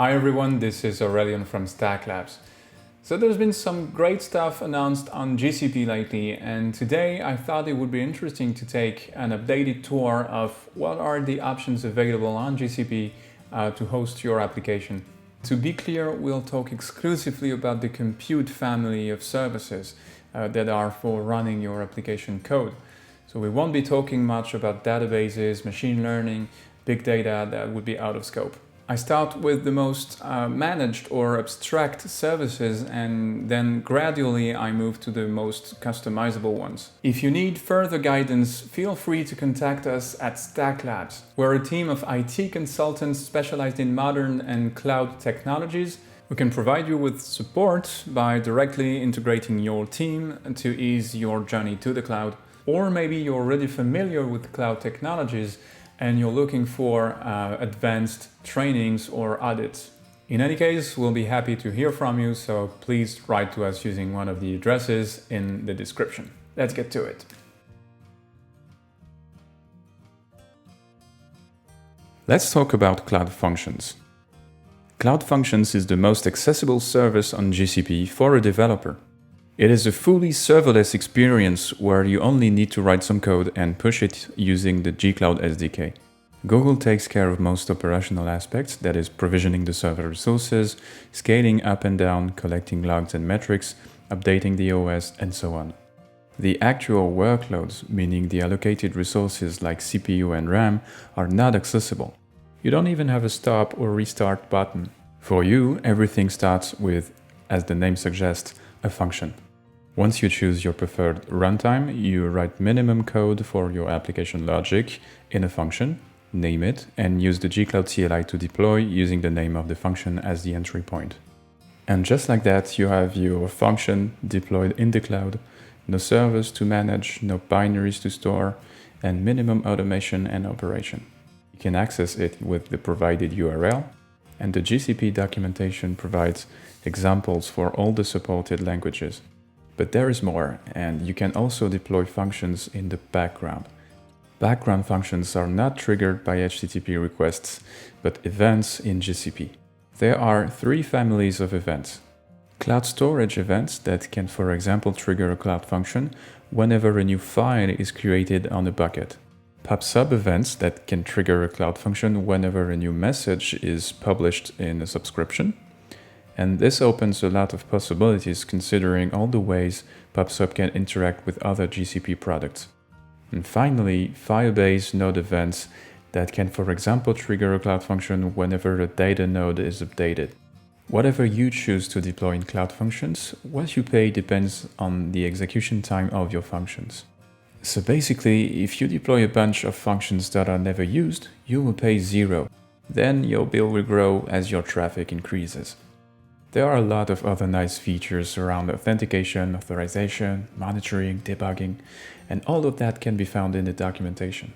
Hi everyone, this is Aurélien from Stack Labs. So there's been some great stuff announced on GCP lately, and today I thought it would be interesting to take an updated tour of what are the options available on GCP to host your application. To be clear, we'll talk exclusively about the compute family of services that are for running your application code. So we won't be talking much about databases, machine learning, big data. That would be out of scope. I start with the most managed or abstract services, and then gradually I move to the most customizable ones. If you need further guidance, feel free to contact us at Stack Labs. We're a team of IT consultants specialized in modern and cloud technologies. We can provide you with support by directly integrating your team to ease your journey to the cloud. Or maybe you're already familiar with cloud technologies and you're looking for advanced trainings or audits. In any case, we'll be happy to hear from you, so please write to us using one of the addresses in the description. Let's get to it. Let's talk about Cloud Functions. Cloud Functions is the most accessible service on GCP for a developer. It is a fully serverless experience where you only need to write some code and push it using the gCloud SDK. Google takes care of most operational aspects, that is provisioning the server resources, scaling up and down, collecting logs and metrics, updating the OS, and so on. The actual workloads, meaning the allocated resources like CPU and RAM, are not accessible. You don't even have a stop or restart button. For you, everything starts with, as the name suggests, a function. Once you choose your preferred runtime, you write minimum code for your application logic in a function, name it, and use the gCloud CLI to deploy using the name of the function as the entry point. And just like that, you have your function deployed in the cloud, no servers to manage, no binaries to store, and minimum automation and operation. You can access it with the provided URL, and the GCP documentation provides examples for all the supported languages. But there is more, and you can also deploy functions in the background. Background functions are not triggered by HTTP requests, but events in GCP. There are three families of events. Cloud storage events that can, for example, trigger a cloud function whenever a new file is created on a bucket. PubSub events that can trigger a cloud function whenever a new message is published in a subscription. And this opens a lot of possibilities considering all the ways PubSub can interact with other GCP products. And finally, Firebase node events that can, for example, trigger a cloud function whenever a data node is updated. Whatever you choose to deploy in Cloud Functions, what you pay depends on the execution time of your functions. So basically, if you deploy a bunch of functions that are never used, you will pay zero. Then your bill will grow as your traffic increases. There are a lot of other nice features around authentication, authorization, monitoring, debugging, and all of that can be found in the documentation.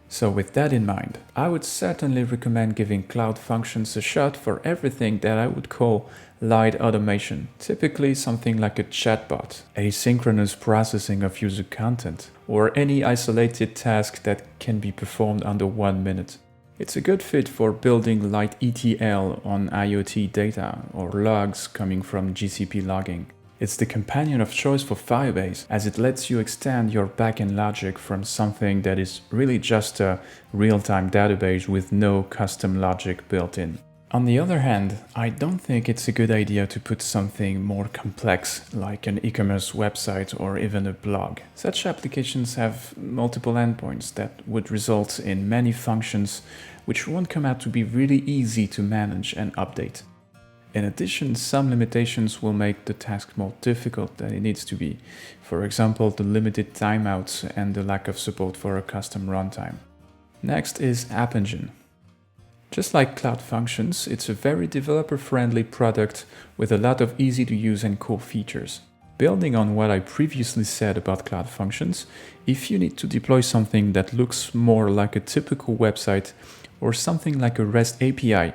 So with that in mind, I would certainly recommend giving Cloud Functions a shot for everything that I would call light automation, typically something like a chatbot, asynchronous processing of user content, or any isolated task that can be performed under 1 minute. It's a good fit for building light ETL on IoT data or logs coming from GCP logging. It's the companion of choice for Firebase as it lets you extend your backend logic from something that is really just a real-time database with no custom logic built in. On the other hand, I don't think it's a good idea to put something more complex like an e-commerce website or even a blog. Such applications have multiple endpoints that would result in many functions which won't come out to be really easy to manage and update. In addition, some limitations will make the task more difficult than it needs to be. For example, the limited timeouts and the lack of support for a custom runtime. Next is App Engine. Just like Cloud Functions, it's a very developer-friendly product with a lot of easy-to-use and cool features. Building on what I previously said about Cloud Functions, if you need to deploy something that looks more like a typical website or something like a REST API,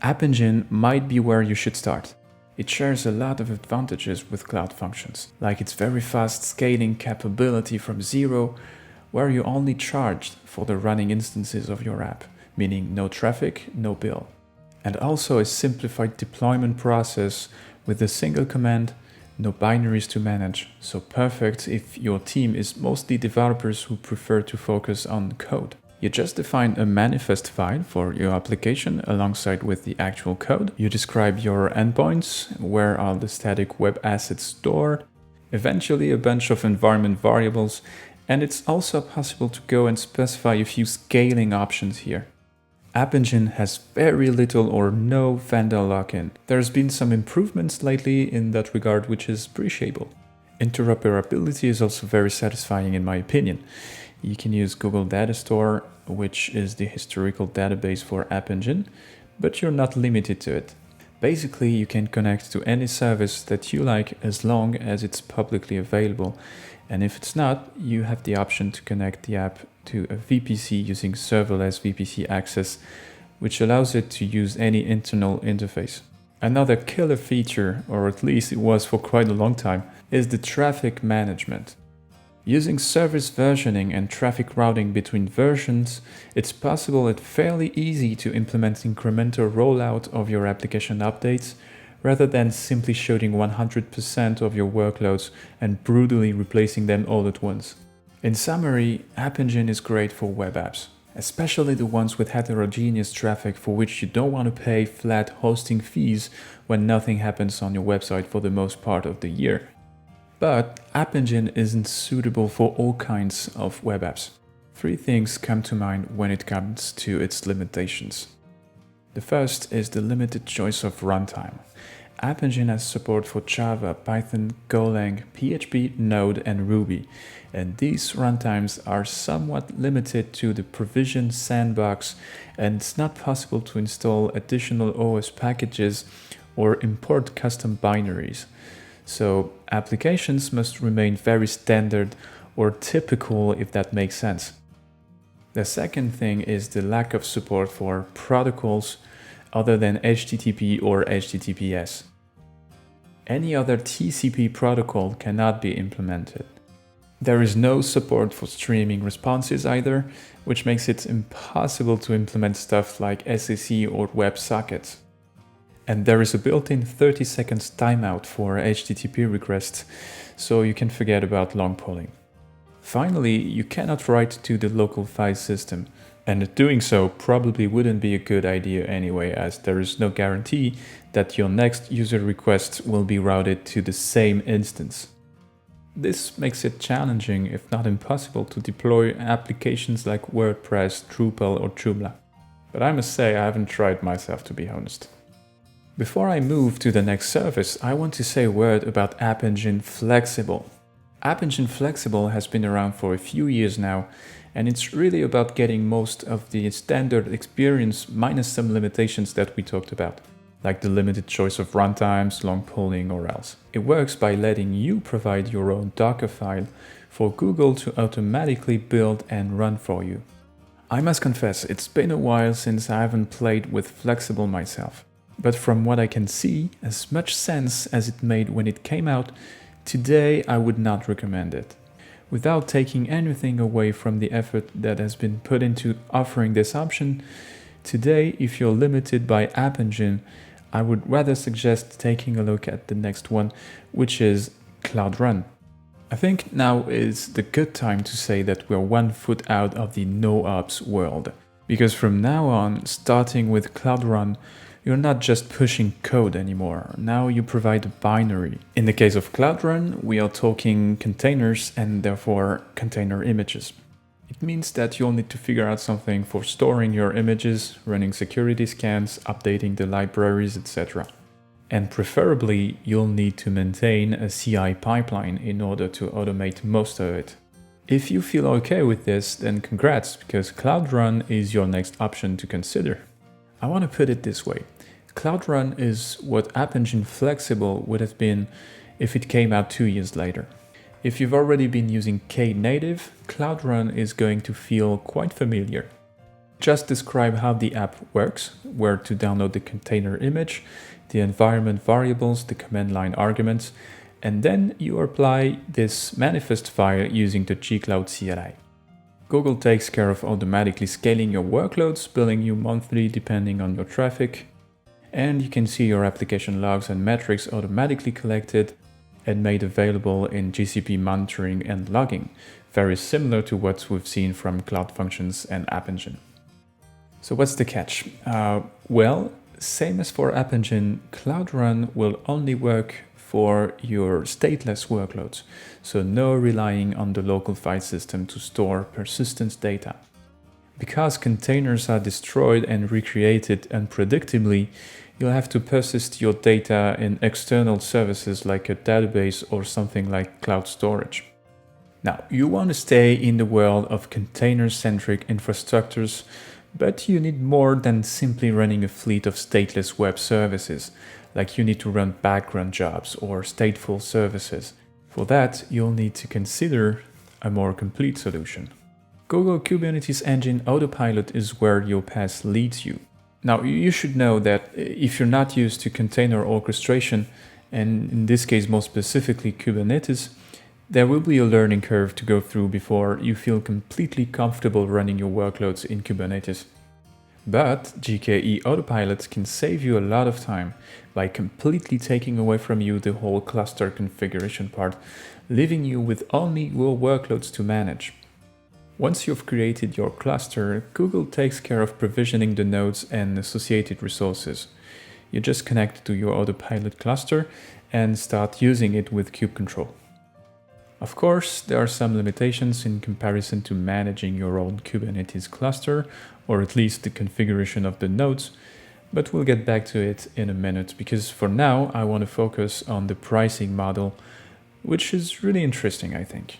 App Engine might be where you should start. It shares a lot of advantages with Cloud Functions, like its very fast scaling capability from zero, where you only charge for the running instances of your app, meaning no traffic, no bill. And also a simplified deployment process with a single command, no binaries to manage. So perfect if your team is mostly developers who prefer to focus on code. You just define a manifest file for your application alongside with the actual code. You describe your endpoints, where are the static web assets stored, eventually a bunch of environment variables, and it's also possible to go and specify a few scaling options here. App Engine has very little or no vendor lock-in. There's been some improvements lately in that regard, which is appreciable. Interoperability is also very satisfying in my opinion. You can use Google Data Store, which is the historical database for App Engine, but you're not limited to it. Basically, you can connect to any service that you like as long as it's publicly available. And if it's not, you have the option to connect the app to a VPC using serverless VPC access, which allows it to use any internal interface. Another killer feature, or at least it was for quite a long time, is the traffic management. Using service versioning and traffic routing between versions, it's possible and fairly easy to implement incremental rollout of your application updates, rather than simply shooting 100% of your workloads and brutally replacing them all at once. In summary, App Engine is great for web apps, especially the ones with heterogeneous traffic for which you don't want to pay flat hosting fees when nothing happens on your website for the most part of the year. But App Engine isn't suitable for all kinds of web apps. 3 things come to mind when it comes to its limitations. The first is the limited choice of runtime. App Engine has support for Java, Python, Golang, PHP, Node, and Ruby, and these runtimes are somewhat limited to the provision sandbox, and it's not possible to install additional OS packages or import custom binaries. So applications must remain very standard or typical, if that makes sense. The second thing is the lack of support for protocols other than HTTP or HTTPS. Any other TCP protocol cannot be implemented. There is no support for streaming responses either, which makes it impossible to implement stuff like SAC or WebSockets. And there is a built-in 30 seconds timeout for HTTP requests, so you can forget about long polling. Finally, you cannot write to the local file system, and doing so probably wouldn't be a good idea anyway, as there is no guarantee that your next user request will be routed to the same instance. This makes it challenging, if not impossible, to deploy applications like WordPress, Drupal or Joomla. But I must say I haven't tried myself, to be honest. Before I move to the next service, I want to say a word about App Engine Flexible. App Engine Flexible has been around for a few years now, and it's really about getting most of the standard experience minus some limitations that we talked about, like the limited choice of runtimes, long polling or else. It works by letting you provide your own Docker file for Google to automatically build and run for you. I must confess, it's been a while since I haven't played with Flexible myself. But from what I can see, as much sense as it made when it came out, today I would not recommend it. Without taking anything away from the effort that has been put into offering this option, today if you're limited by App Engine, I would rather suggest taking a look at the next one, which is Cloud Run. I think now is the good time to say that we're 1 foot out of the no-ops world, because from now on, starting with Cloud Run, you're not just pushing code anymore. Now you provide a binary. In the case of Cloud Run, we are talking containers and therefore container images. It means that you'll need to figure out something for storing your images, running security scans, updating the libraries, etc. And preferably, you'll need to maintain a CI pipeline in order to automate most of it. If you feel okay with this, then congrats, because Cloud Run is your next option to consider. I want to put it this way. Cloud Run is what App Engine Flexible would have been if it came out 2 years later. If you've already been using Knative, Cloud Run is going to feel quite familiar. Just describe how the app works, where to download the container image, the environment variables, the command line arguments, and then you apply this manifest file using the gcloud CLI. Google takes care of automatically scaling your workloads, billing you monthly depending on your traffic. and you can see your application logs and metrics automatically collected and made available in GCP monitoring and logging, very similar to what we've seen from Cloud Functions and App Engine. So what's the catch? Well, same as for App Engine, Cloud Run will only work for your stateless workloads, so no relying on the local file system to store persistence data. Because containers are destroyed and recreated unpredictably, you'll have to persist your data in external services like a database or something like cloud storage. Now, you want to stay in the world of container-centric infrastructures, but you need more than simply running a fleet of stateless web services, like you need to run background jobs or stateful services. For that, you'll need to consider a more complete solution. Google Kubernetes Engine Autopilot is where your path leads you. Now, you should know that if you're not used to container orchestration, and in this case more specifically Kubernetes, there will be a learning curve to go through before you feel completely comfortable running your workloads in Kubernetes. But GKE Autopilot can save you a lot of time by completely taking away from you the whole cluster configuration part, leaving you with only your workloads to manage. Once you've created your cluster, Google takes care of provisioning the nodes and associated resources. You just connect to your Autopilot cluster and start using it with kube control. Of course, there are some limitations in comparison to managing your own Kubernetes cluster, or at least the configuration of the nodes, but we'll get back to it in a minute, because for now I want to focus on the pricing model, which is really interesting, I think.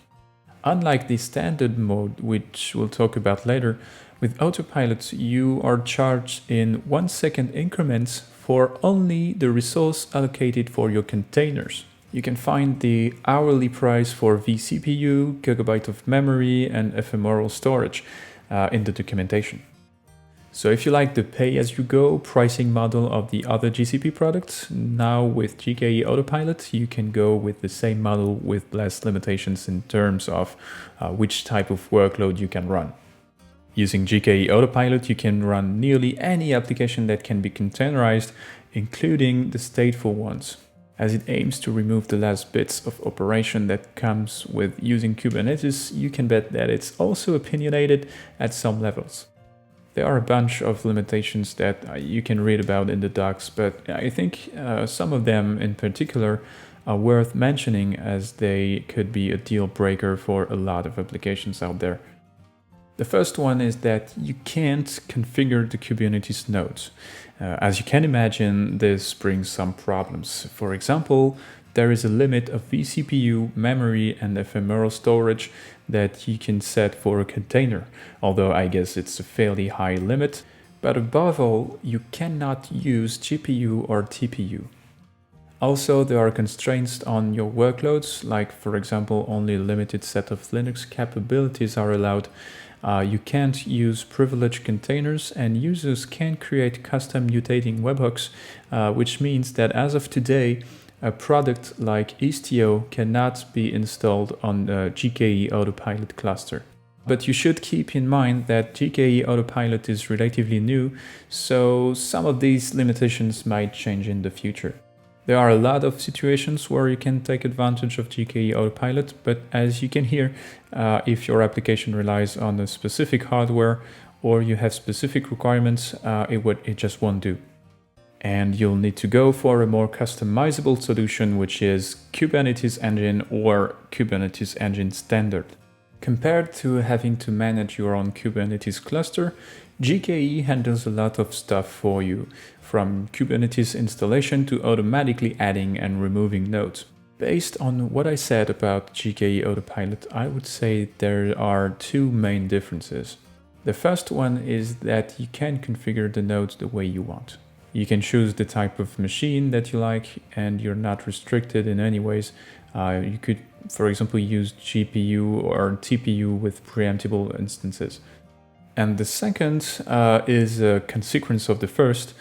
Unlike the standard mode, which we'll talk about later, with Autopilot you are charged in 1-second increments for only the resource allocated for your containers. You can find the hourly price for vCPU, gigabyte of memory, and ephemeral storage in the documentation. So if you like the pay-as-you-go pricing model of the other GCP products, now with GKE Autopilot you can go with the same model with less limitations in terms of which type of workload you can run. Using GKE Autopilot you can run nearly any application that can be containerized, including the stateful ones, as it aims to remove the last bits of operation that comes with using Kubernetes. You can bet that it's also opinionated at some levels. There are a bunch of limitations that you can read about in the docs, but I think some of them in particular are worth mentioning, as they could be a deal breaker for a lot of applications out there. The first one is that you can't configure the Kubernetes nodes. As you can imagine, this brings some problems. For example, there is a limit of vCPU, memory, and ephemeral storage that you can set for a container, although I guess it's a fairly high limit. But above all, you cannot use GPU or TPU. Also, there are constraints on your workloads, like for example, only a limited set of Linux capabilities are allowed. You can't use privileged containers, and users can't create custom mutating webhooks, which means that as of today, a product like Istio cannot be installed on the GKE Autopilot cluster. But you should keep in mind that GKE Autopilot is relatively new, so some of these limitations might change in the future. There are a lot of situations where you can take advantage of GKE Autopilot, but as you can hear, if your application relies on a specific hardware or you have specific requirements, it just won't do. And you'll need to go for a more customizable solution, which is Kubernetes Engine or Kubernetes Engine Standard. Compared to having to manage your own Kubernetes cluster, GKE handles a lot of stuff for you, from Kubernetes installation to automatically adding and removing nodes. Based on what I said about GKE Autopilot, I would say there are two main differences. The first one is that you can configure the nodes the way you want. You can choose the type of machine that you like, and you're not restricted in any ways. You could, for example, use GPU or TPU with preemptible instances. And the second is a consequence of the first,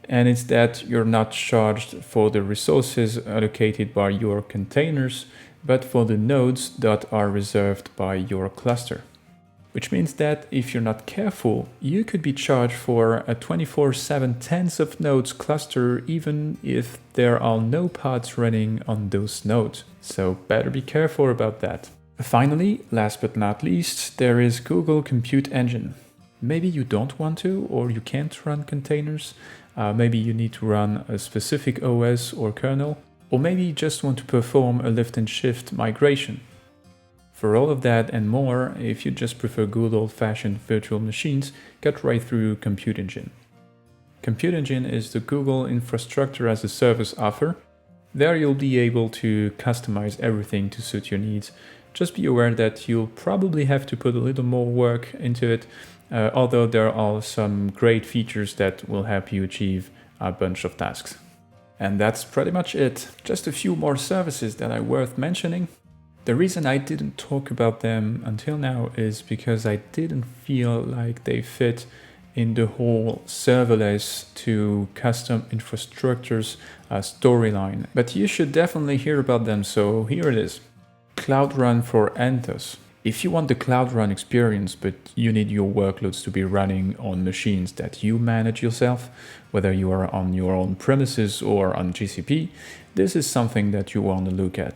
and it's that you're not charged for the resources allocated by your containers, but for the nodes that are reserved by your cluster. which means that if you're not careful, you could be charged for a 24/7 tens of nodes cluster even if there are no pods running on those nodes. So better be careful about that. Finally, last but not least, there is Google Compute Engine. Maybe you don't want to or you can't run containers. Maybe you need to run a specific OS or kernel, or maybe you just want to perform a lift and shift migration. For all of that and more, if you just prefer good old-fashioned virtual machines, cut right through Compute Engine. Compute Engine is the Google Infrastructure as a Service offer. There you'll be able to customize everything to suit your needs. Just be aware that you'll probably have to put a little more work into it, although there are some great features that will help you achieve a bunch of tasks. And that's pretty much it. Just a few more services that are worth mentioning. The reason I didn't talk about them until now is because I didn't feel like they fit in the whole serverless to custom infrastructures storyline. But you should definitely hear about them, so here it is. Cloud Run for Anthos. If you want the Cloud Run experience, but you need your workloads to be running on machines that you manage yourself, whether you are on your own premises or on GCP, this is something that you want to look at.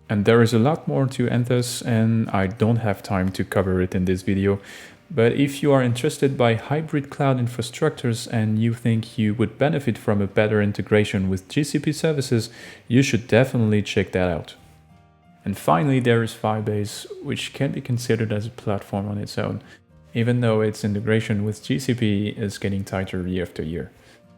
And there is a lot more to Anthos, and I don't have time to cover it in this video. But if you are interested by hybrid cloud infrastructures and you think you would benefit from a better integration with GCP services, you should definitely check that out. And finally, there is Firebase, which can be considered as a platform on its own, even though its integration with GCP is getting tighter year after year.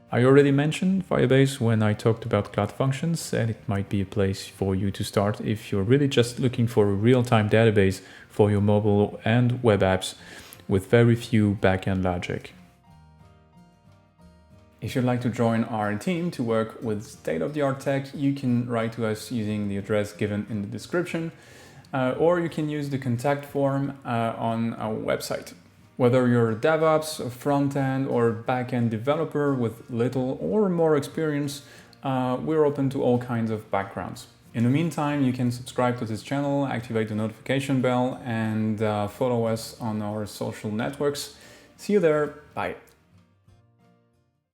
I already mentioned Firebase when I talked about Cloud Functions, and it might be a place for you to start if you're really just looking for a real-time database for your mobile and web apps with very few backend logic. If you'd like to join our team to work with state-of-the-art tech, you can write to us using the address given in the description, or you can use the contact form on our website. Whether you're a DevOps, a front-end or back-end developer with little or more experience, we're open to all kinds of backgrounds. In the meantime, you can subscribe to this channel, activate the notification bell, and follow us on our social networks. See you there. Bye.